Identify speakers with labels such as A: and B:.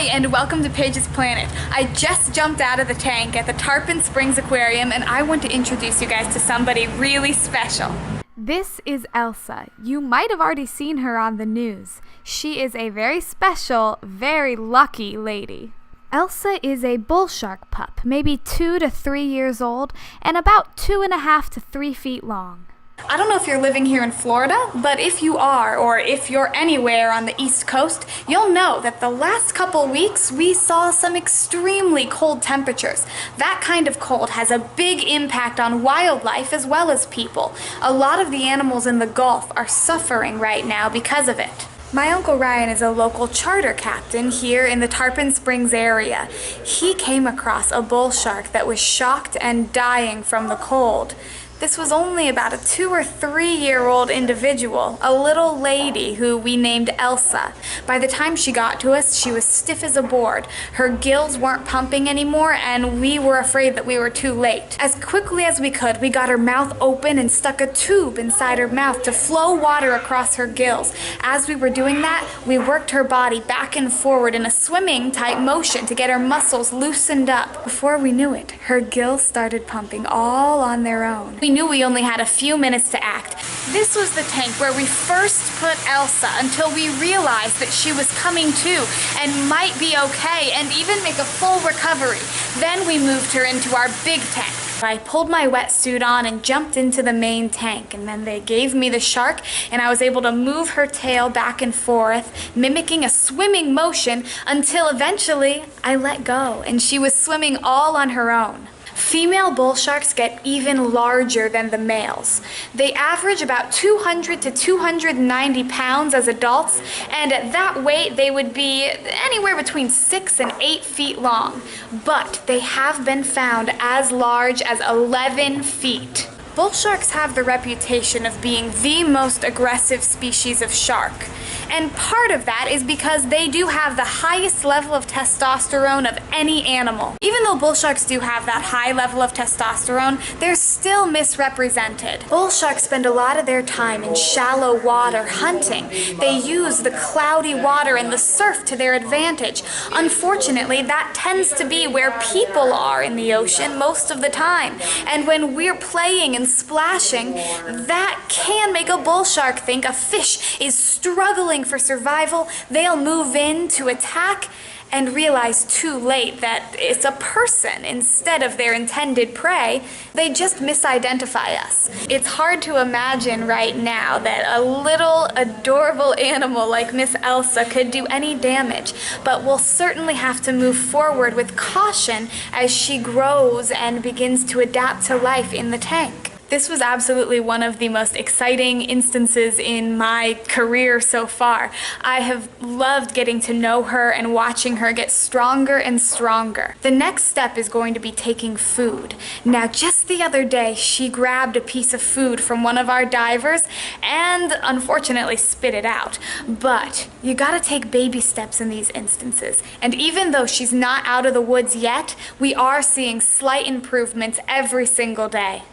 A: Hi, and welcome to Paige's Planet. I just jumped out of the tank at the Tarpon Springs Aquarium, and I want to introduce you guys to somebody really special.
B: This is Elsa. You might have already seen her on the news. She is a very special, very lucky lady. Elsa is a bull shark pup, maybe 2 to 3 years old, and about 2.5 to 3 feet long.
A: I don't know if you're living here in Florida, but if you are, or if you're anywhere on the East Coast, you'll know that the last couple weeks we saw some extremely cold temperatures. That kind of cold has a big impact on wildlife as well as people. A lot of the animals in the Gulf are suffering right now because of it. My Uncle Ryan is a local charter captain here in the Tarpon Springs area. He came across a bull shark that was shocked and dying from the cold. This was only about a 2 or 3 year old individual, a little lady who we named Elsa. By the time she got to us, she was stiff as a board. Her gills weren't pumping anymore, and we were afraid that we were too late. As quickly as we could, we got her mouth open and stuck a tube inside her mouth to flow water across her gills. As we were doing that, we worked her body back and forward in a swimming type motion to get her muscles loosened up. Before we knew it, her gills started pumping all on their own. We knew we only had a few minutes to act. This was the tank where we first put Elsa until we realized that she was coming to and might be okay and even make a full recovery. Then we moved her into our big tank. I pulled my wetsuit on and jumped into the main tank, and then they gave me the shark, and I was able to move her tail back and forth, mimicking a swimming motion until eventually I let go and she was swimming all on her own. Female bull sharks get even larger than the males. They average about 200 to 290 pounds as adults, and at that weight they would be anywhere between 6 and 8 feet long. But they have been found as large as 11 feet. Bull sharks have the reputation of being the most aggressive species of shark. And part of that is because they do have the highest level of testosterone of any animal. Even though bull sharks do have that high level of testosterone, they're still misrepresented. Bull sharks spend a lot of their time in shallow water hunting. They use the cloudy water and the surf to their advantage. Unfortunately, that tends to be where people are in the ocean most of the time. And when we're playing and splashing, that can make a bull shark think a fish is struggling for survival. They'll move in to attack and realize too late that it's a person instead of their intended prey. They just misidentify us. It's hard to imagine right now that a little adorable animal like Miss Elsa could do any damage, but we'll certainly have to move forward with caution as she grows and begins to adapt to life in the tank. This was absolutely one of the most exciting instances in my career so far. I have loved getting to know her and watching her get stronger and stronger. The next step is going to be taking food. Now, just the other day, she grabbed a piece of food from one of our divers and unfortunately spit it out. But you gotta take baby steps in these instances. And even though she's not out of the woods yet, we are seeing slight improvements every single day.